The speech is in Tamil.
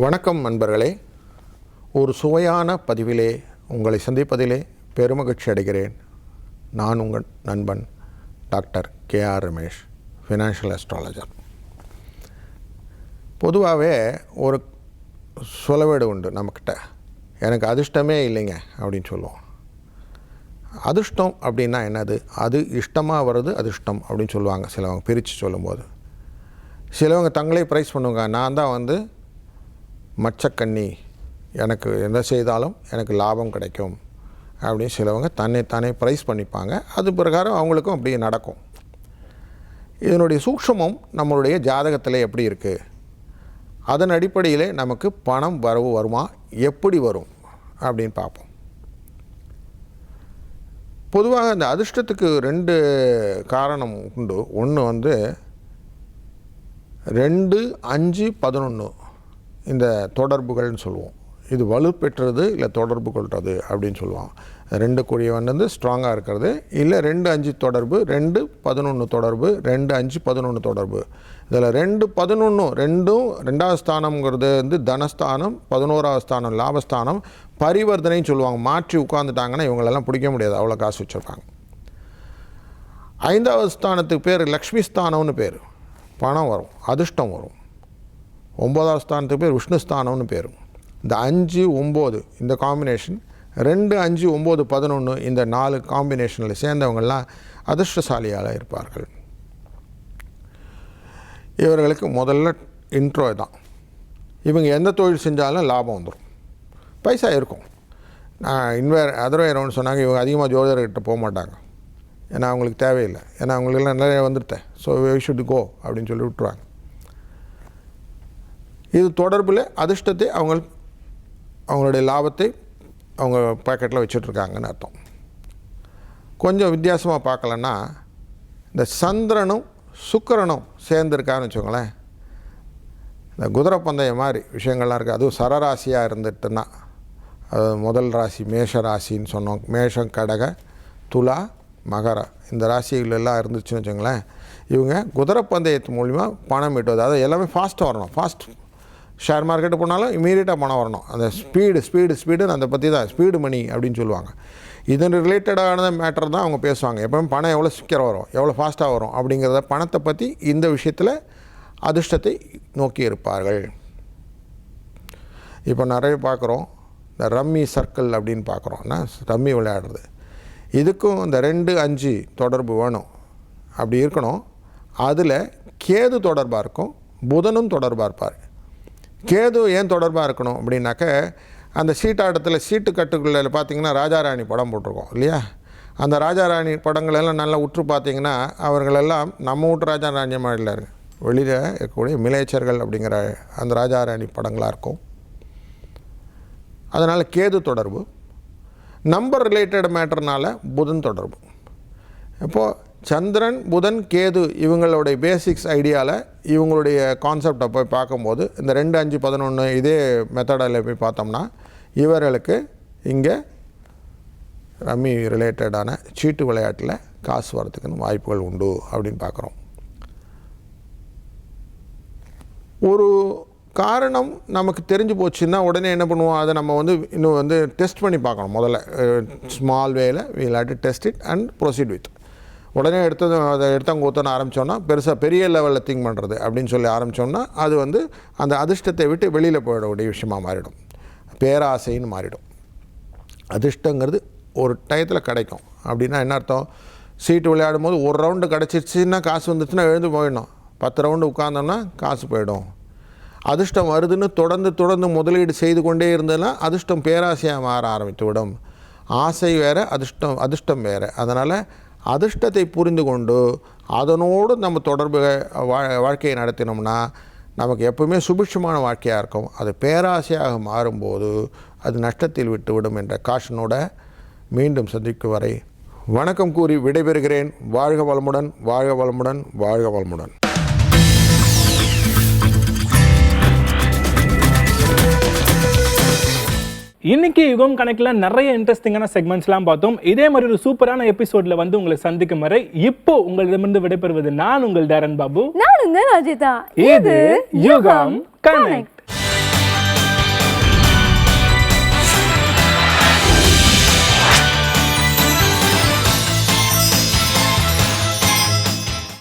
வணக்கம் நண்பர்களே. ஒரு சுவையான பதிவிலே உங்களை சந்திப்பதிலே பெருமகிழ்ச்சி அடைகிறேன். நான் உங்கள் நண்பன் doctor KR Ramesh, financial astrologer. பொதுவாகவே ஒரு சொலவேடு உண்டு நம்மக்கிட்ட, எனக்கு அதிர்ஷ்டமே இல்லைங்க அப்படின்னு சொல்லுவோம். அதிர்ஷ்டம் அப்படின்னா என்னது? அது இஷ்டமாக வர்றது அதிர்ஷ்டம் அப்படின்னு சொல்லுவாங்க சிலவங்க பிரித்து சொல்லும்போது. சிலவங்க தங்களே ப்ரைஸ் பண்ணுவாங்க, நான் தான் மச்சக்கண்ணி, எனக்கு என்ன செய்தாலும் எனக்கு லாபம் கிடைக்கும் அப்படின்னு சிலவங்க தானே ப்ரைஸ் பண்ணிப்பாங்க. அது பிரகாரம் அவங்களுக்கும் அப்படி நடக்கும். இதனுடைய சூக்ஷ்மம் நம்மளுடைய ஜாதகத்தில் எப்படி இருக்குது, அதன் அடிப்படையில் நமக்கு பணம் வரவு வருமா, எப்படி வரும் அப்படின்னு பார்ப்போம். பொதுவாக இந்த அதிர்ஷ்டத்துக்கு 2 காரணம் உண்டு. ஒன்று 2, 5, 11 இந்த தொடர்புகள்னு சொல்லுவோம். இது வலுப்பெற்றது இல்லை தொடர்பு கொள்வது அப்படின்னு சொல்லுவாங்க. 2 கூடியவன் ஸ்ட்ராங்காக இருக்கிறது, இல்லை 2, 5 தொடர்பு, 2, 11 தொடர்பு, 2, 5, 11 தொடர்பு. இதில் 2, 11 ரெண்டும் 2வது ஸ்தானம்ங்கிறது தனஸ்தானம், 11வது ஸ்தானம் லாபஸ்தானம். பரிவர்த்தனைன்னு சொல்லுவாங்க. மாற்றி உட்காந்துட்டாங்கன்னா இவங்களெல்லாம் பிடிக்க முடியாது, அவ்வளோ காசு வச்சுருப்பாங்க. 5வது ஸ்தானத்துக்கு பேர் லக்ஷ்மி ஸ்தானம்னு பேர். பணம் வரும், அதிர்ஷ்டம் வரும். 9வது ஸ்தானத்துக்கு பேர் விஷ்ணு ஸ்தானம்னு பேர். இந்த 5, 9 இந்த காம்பினேஷன், 2, 5, 9, 11 இந்த 4 காம்பினேஷனில் சேர்ந்தவங்கள்லாம் அதிர்ஷ்டசாலியாக இருப்பார்கள். இவர்களுக்கு முதல்ல இன்ட்ரோ தான். இவங்க எந்த தொழில் செஞ்சாலும் லாபம் வந்துடும், பைசா இருக்கும். நான் அதர்வேரவுன்னு சொன்னாங்க, இவங்க அதிகமாக ஜோதிடர்கிட்ட போக மாட்டாங்க, ஏன்னா அவங்களுக்கு தேவையில்லை, ஏன்னா அவங்களுக்கெல்லாம் நிறைய வந்துட்டேன், ஸோ வி ஷுட் கோ அப்படின்னு சொல்லி விட்டுருவாங்க. இது தொடர்பில் அதிர்ஷ்டத்தை அவங்களுடைய லாபத்தை அவங்க பாக்கெட்டில் வச்சுட்ருக்காங்கன்னு அர்த்தம். கொஞ்சம் வித்தியாசமாக பார்க்கலன்னா, இந்த சந்திரனும் சுக்கிரனும் சேர்ந்துருக்கான்னு வச்சுக்கோங்களேன், இந்த குதிரை பந்தயம் மாதிரி விஷயங்கள்லாம் இருக்குது. அதுவும் சரராசியாக இருந்துட்டுன்னா, அது முதல் ராசி மேஷ ராசின்னு சொன்னோம். மேஷம், கடக, துலா, மகர இந்த ராசிகள் எல்லாம் இருந்துச்சுன்னு வச்சுங்களேன், இவங்க குதிரை பந்தயத்து மூலிமா பணம் ஈட்டுவது. அதாவது எல்லாமே ஃபாஸ்ட்டாக வரணும். ஃபாஸ்ட் ஷேர் மார்க்கெட்டு போனாலும் இமீடியட்டாக பணம் வரணும். அந்த ஸ்பீடுன்னு அதை பற்றி தான் ஸ்பீடு மணி அப்படின்னு சொல்லுவாங்க. இதன் ரிலேட்டடான மேட்டர் தான் அவங்க பேசுவாங்க. எப்போவும் பணம் எவ்வளோ சீக்கிரம் வரும், எவ்வளோ ஃபாஸ்ட்டாக வரும் அப்படிங்கிறத, பணத்தை பற்றி இந்த விஷயத்தில் அதிர்ஷ்டத்தை நோக்கி இருப்பார்கள். இப்போ நிறைய பார்க்குறோம், இந்த ரம்மி சர்க்கிள் அப்படின்னு பார்க்குறோம்னா, ரம்மி விளையாடுறது. இதுக்கும் இந்த 2, 5 தொடர்பு வேணும், அப்படி இருக்கணும். அதில் கேது தொடர்பாக இருக்கும், புதனும் தொடர்பாக இருப்பார். கேது ஏன் தொடர்பாக இருக்கணும் அப்படின்னாக்க, அந்த சீட்டாட்டத்தில் சீட்டு கட்டுக்குள்ள பார்த்திங்கன்னா ராஜாராணி படம் போட்டிருக்கோம் இல்லையா? அந்த ராஜாராணி படங்களெல்லாம் நல்லா உற்று பார்த்திங்கன்னா அவர்களெல்லாம் நம்ம வீட்டு ராஜாராணி மாதிரி இல்லை, வெளியில் இருக்கக்கூடிய மிலேச்சர்கள் அப்படிங்கிற அந்த ராஜாராணி படங்களாக இருக்கும். அதனால் கேது தொடர்பு. நம்பர் ரிலேட்டட் மேட்டர்னால புதன் தொடர்பு. இப்போது சந்திரன், புதன், கேது இவங்களுடைய பேசிக்ஸ் ஐடியாவில் இவங்களுடைய கான்செப்டை போய் பார்க்கும்போது, இந்த 2, 5, 11 இதே மெத்தடில் போய் பார்த்தோம்னா, இவர்களுக்கு இங்கே ரம்மி ரிலேட்டடான சீட்டு விளையாட்டில் காசு வரத்துக்குன்னு வாய்ப்புகள் உண்டு அப்படின்னு பார்க்குறோம். ஒரு காரணம் நமக்கு தெரிஞ்சு போச்சுன்னா உடனே என்ன பண்ணுவோம், அதை நம்ம இன்னும் டெஸ்ட் பண்ணி பார்க்கணும். முதல்ல ஸ்மால் வேல will have to test it and proceed with. உடனே அதை எடுத்தவங்க ஊற்றணும் ஆரம்பித்தோன்னா, பெரிய லெவலில் திங்க் பண்ணுறது அப்படின்னு சொல்லி ஆரம்பித்தோன்னா, அது அந்த அதிர்ஷ்டத்தை விட்டு வெளியில் போயிடக்கூடிய விஷயமாக மாறிடும், பேராசைன்னு மாறிடும். அதிர்ஷ்டங்கிறது ஒரு டயத்தில் கிடைக்கும். அப்படின்னா என்ன அர்த்தம்? சீட்டு விளையாடும் போது ஒரு ரவுண்டு கிடச்சிருச்சுன்னா காசு வந்துச்சுன்னா எழுந்து போயிடணும். 10 ரவுண்டு உட்கார்ந்தோம்னா காசு போயிடும். அதிர்ஷ்டம் வருதுன்னு தொடர்ந்து முதலீடு செய்து கொண்டே இருந்ததுன்னா அதிர்ஷ்டம் பேராசையாக மாற ஆரம்பித்து விடும். ஆசை வேறு, அதிர்ஷ்டம் வேறு. அதனால் அதிர்ஷ்டத்தை புரிந்து கொண்டு அதனோடு நம்ம தொடர்பு வாழ்க்கையை நடத்தினோம்னா நமக்கு எப்பவுமே சுபிட்சமான வாழ்க்கையாக இருக்கும். அது பேராசையாக மாறும்போது அது நஷ்டத்தில் விட்டுவிடும் என்ற காஷனோட மீண்டும் சந்திக்கும் வரை வணக்கம் கூறி விடைபெறுகிறேன். வாழ்க வளமுடன், வாழ்க வளமுடன், வாழ்க வளமுடன். இன்னைக்கு யுகம் கணக்கில் நிறைய இன்ட்ரெஸ்டிங்கான செக்மெண்ட்ஸ்லாம் பார்த்தோம். இதே மாதிரி ஒரு சூப்பரான எபிசோட்ல உங்களை சந்திக்கும் வரை இப்போ உங்களிடமிருந்து விடைபெறுவது நான் உங்கள் டேரன் பாபு. நான் உங்கள் அஜிதா. இது யுகம் கனெக்ட்.